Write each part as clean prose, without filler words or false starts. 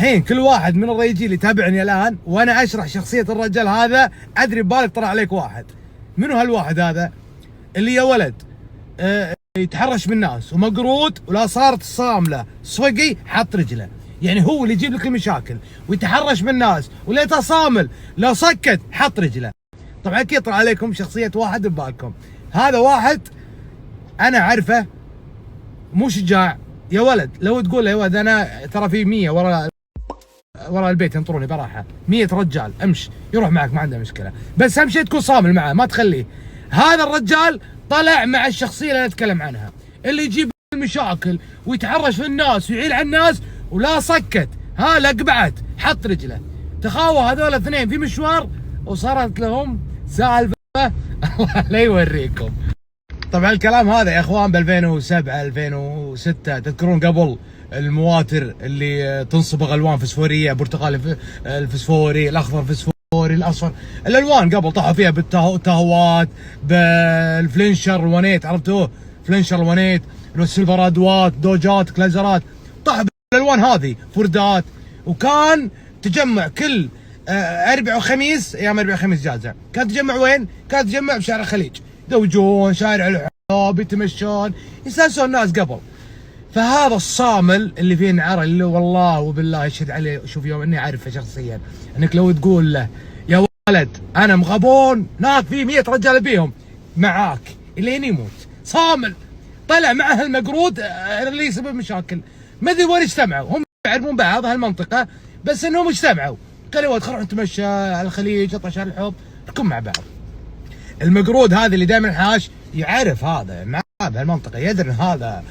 الحين كل واحد من الريجي اللي يتابعني الان وانا اشرح شخصيه الرجال هذا، ادري ببالك طلع عليك واحد. منو هالواحد هذا؟ اللي يا ولد يتحرش بالناس ومقروض، ولا صارت صامله صفقي حط رجله. يعني هو اللي يجيب لك المشاكل ويتحرش بالناس، وليته صامل لو سكت حط رجله. طبعا اكيد طلع عليكم شخصيه واحد ببالكم. هذا واحد انا اعرفه مو شجاع يا ولد. لو تقول له يا ولد انا ترى في 100 ورا البيت ينطروني براحه، 100 رجال امش يروح معك ما عنده مشكله، بس اهم شيء تكون صامل معه ما تخليه. هذا الرجال طلع مع الشخصيه اللي انا اتكلم عنها، اللي يجيب المشاكل ويتحرش في الناس ويعيل على الناس، ولا سكت لقبعت حط رجله. تخاوى هذول الاثنين في مشوار وصارت لهم سالفه الله لا يوريكم. طبعا الكلام هذا يا اخوان ب 2007 2006 تذكرون قبل المواتر اللي تنصبغ الوان فسفوريه، برتقالي الفسفوري، الاخضر الفسفوري، الاصفر، الالوان قبل طاحوا فيها بالتهوات بالفلينشر الونيت، عرفتوه؟ فلينشر الونيت، السيلفرادوات، دوجات، كلازرات، طاحوا بالالوان هذه فوردات. وكان تجمع كل اربع وخميس، ايام اربع وخميس جازه، كان تجمع وين؟ كان تجمع بشارع الخليج، يدوجون شارع الحب، يتمشون، يستانسون الناس قبل. فهذا الصامل اللي فيه نعره، اللي والله وبالله يشهد عليه، شوف يوم اني اعرفه شخصيا، انك لو تقول له يا ولد انا مغبون ناط في 100 رجال بيهم معاك الين يموت، صامل طلع معه المقرود اللي يسبب مشاكل. ما ادري وين اجتمعوا، هم يعرفون بعض هالمنطقه، بس انهم اجتمعوا قالوا يا ولد خلينا نتمشى على الخليج، نطلع شارع الحب، نكون مع بعض. المقرود هذا اللي دائما حاش يعرف هذا مع بهالمنطقه، يدري ان هذا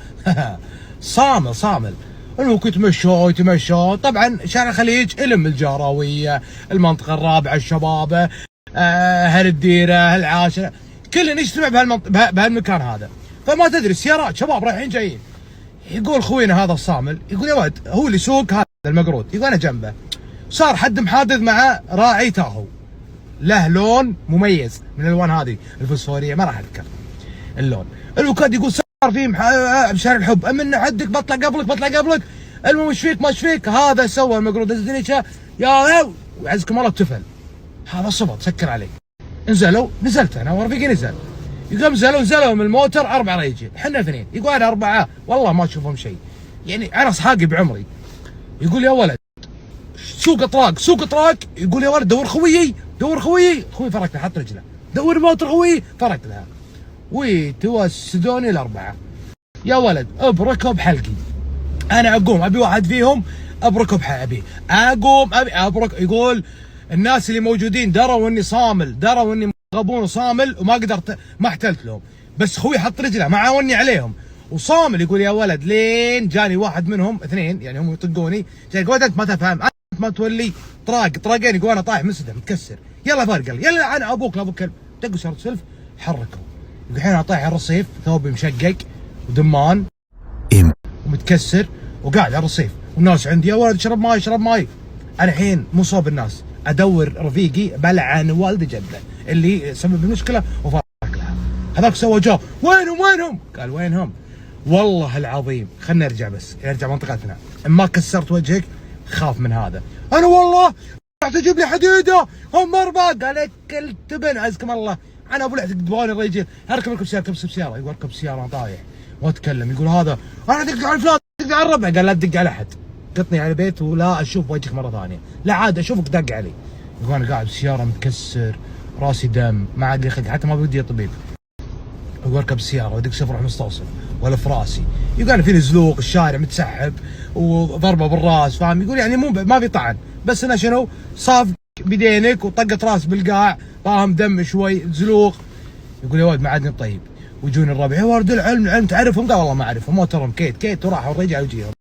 صامل. المهم يتمشوا طبعا شارع الخليج الم الجهراويه، المنطقه الرابعه، الشبابه، اهل الديره، العاشره، كلنا يجتمع بهالمكان هذا. فما تدري سيارات شباب رايحين جايين، يقول خوينا هذا الصامل، يقول يا ولد هو اللي يسوق هذا المقرود، يقول انا جنبه، صار حد محادث مع راعي تاهو له لون مميز من الالوان هذه الفوسفوريه، ما راح اذكر اللون. الوكاد يقول صار في بشارع الحب، امن حدك بطلع قبلك، المهم ايش فيك ما ايش فيك. هذا سوى المقرود الزنيشه يا وعزكم الله اتفل. هذا صبر سكر عليه، نزلت انا ورفيقي نزل، يقوم نزلوا من الموتر 4 رجال، احنا 2، يقول انا 4 والله ما اشوفهم شيء، يعني انا صحاقي بعمري. يقول يا ولد سوق اطراق، يقول يا ولد دور خويي، خوي فرك له حط رجله، دور موتر خويي فرك لها، وتوسدوني ال4. يا ولد ابركب حلقي، انا اقوم ابي واحد فيهم ابركب ابي اقوم ابي ابرك. يقول الناس اللي موجودين دروا اني صامل، دروا اني غبون وصامل، وما قدرت ما احتلت لهم، بس خوي حط رجله ما عاوني عليهم وصامل. يقول يا ولد لين جاني واحد منهم 2، يعني هم يطقوني، جاي يقول انت ما تفهم، انت ما تولي طراقين. يقول انا طايح منسدح متكسر، يلا فرقل، يلا انا ابوك لا ابوك، دقوا شرط سلف حركوا. يقول الحين انا طايح على الرصيف، ثوبي مشقق ودمان ومتكسر وقاعد على الرصيف، والناس عندي يا ولد اشرب ماي. انا الحين مو صوب الناس، ادور رفيقي بلعن والد جده اللي سبب المشكله وفرق لها. هذاك سوى جواب وينهم؟ قال وينهم؟ والله العظيم خلنا نرجع منطقتنا، اما كسرت وجهك خاف من هذا. انا والله راح تجيب لي حديده هم 4، قال لك التبن عزكم الله، انا ابو لحد تبغاني الرجل اركب سياره، يقول اركب سياره طايح واتكلم. يقول هذا انا دق على فلان، دق على الربع، قال لا تدق على احد، قطني على البيت ولا اشوف وجهك مره ثانيه، لا عاد اشوفك دق علي. يقول انا قاعد بسياره متكسر، راسي دم، ما عاد لي خلق، حتى ما بدي طبيب. يقول اركب السياره وادق صفر اروح مستوصل ولا في راسي. يقول انا فيني زلوق، الشارع متسحب وضربه بالراس، فاهم؟ يقول يعني مو ما في طعن، بس انا شنو صاف بدينك وطقت راس بالقاع، فاهم؟ دم شوي زلوق. يقول يا ولد ما عادني طيب. ويجون الربع يا ولد العلم تعرفهم؟ قال والله ما اعرفهم، موترهم كيت وراحوا الرجال وجيهم.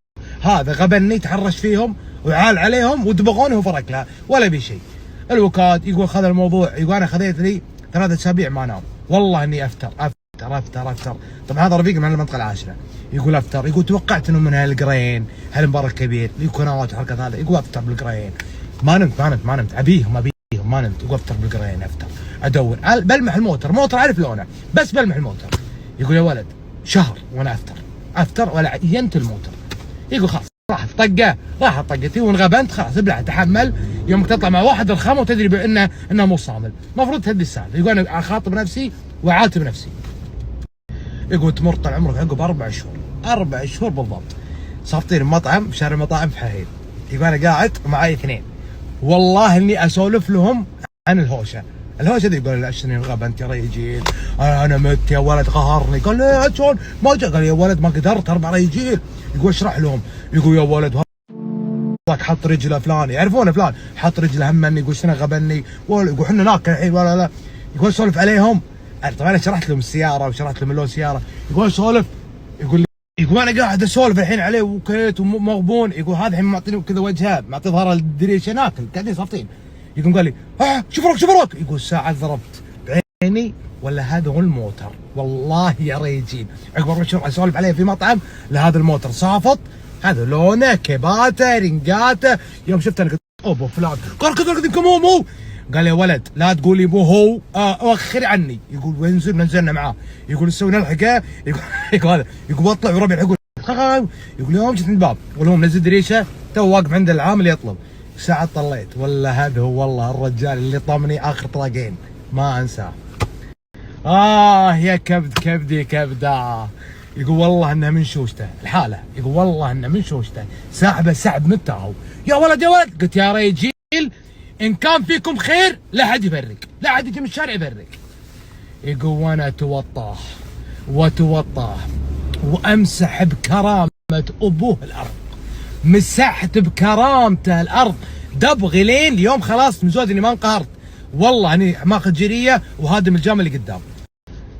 هذا غبني تحرش فيهم وعال عليهم ودبغوني وفرق لها ولا بشيء. الوكاد يقول خذ الموضوع، يقول انا خذيت لي 3 أسابيع ما انام، والله اني افتر. طبعا هذا رفيقي من المنطقه العاشره، يقول افتر، يقول توقعت انه من هالقرين هالمبارك الكبير الكونات وحركات هذا، يقول افتر بالقرين، ما نمت ابيهم ما نمت، يقول افتر بالقرين، ادور بلمح الموتر اعرف لونه، بس بلمح الموتر. يقول يا ولد شهر وانا افتر ولا عينت الموتر. يقول خلاص راحت طقه، راحت طقتي وانغبنت خلاص ابلع تحمل. يوم تطلع مع واحد الخمه وتدري بانه مو صامل، المفروض تهدي السالفه. يقول انا اخاطب نفسي واعاتب نفسي. يقول تمر طال عمرك عقب 4 شهور، 4 شهور بالضبط، صافطين مطعم في شارع المطاعم في حهيل. يقول انا قاعد معي 2، والله اني اسولف لهم عن الهوشه. الهوشه دي يقول لا اشتري الغبا انت يا ريجيل، انا مت يا ولد قهرني. قال لا شلون ما جاء، قال يا ولد ما قدرت 4 ريجيل. يقول اشرح لهم، يقول يا ولد حط رجله فلان، يعرفونه فلان حط رجله همني، يقول شنو غبني، يقول احنا ناكل الحين ولا لا. يقول سولف عليهم. طبعا انا شرحت لهم السياره وشرحت لهم اللون السياره. يقول سولف، يقول انا قاعد اسولف الحين عليه وكيت ومغبون. يقول هذا الحين معطيني كذا وجهه، معطي ظهر الدريشه ناكل قاعدين صافطين. يقول قال لي شوف وراك شوف وراك. يقول ساعه ضربت بعيني ولا هذا هو الموتر، والله يا ريجين. عقب 4 شهور اسولف عليه في مطعم لهذا الموتر صافط، هذا لونه كباته رنجاته. يوم شفته انا قلت اوبو فلان، قال كذا مو. قال يا ولد لا تقولي مو هو، وخري عني. يقول وينزل نزلنا معاه. يقول نسوي نلحقه. يقول هذا يقول اطلع وربع يقول يقول يوم جيت عند الباب والله منزل دريشه تو واقف عند العامل يطلب. ساعة طليت ولا هذا هو والله الرجال اللي طمني اخر طلاقين ما انساه. يا كبدي كبده. يقول والله انه من شوشته الحاله، يقول والله انه من شوشته ساحبه سحب متاهو. يا ولد قلت يا رجيل ان كان فيكم خير لا حد يفرق، لا حد يجي من الشارع يفرق. يقول وانا اتوطاه وامسح بكرامه ابوه الارض، مسحت بكرامته الارض دبغي لين اليوم خلاص مزود اني ما انقهرت، والله اني ماخذ جريه وهادم الجامع اللي قدام.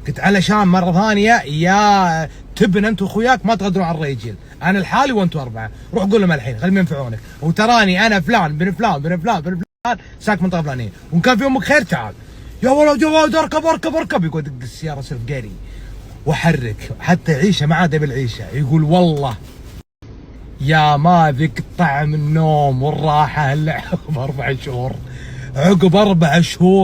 قلت علشان مره ثانيه يا تبن انت واخوياك ما تغدرون على الرجال، انا لحالي وانتم 4، روح قول لهم الحين خليهم ينفعونك، وتراني انا فلان بن فلان بن فلان بن فلان ساك منطقه فلانيه، وان كان في امك خير تعال. يا ولد اركب. يقول دق السياره سلف قري وحرك حتى عيشه ما عاد بالعيشه. يقول والله يا ما ذقت طعم النوم والراحه الا عقب 4 شهور، عقب 4 شهور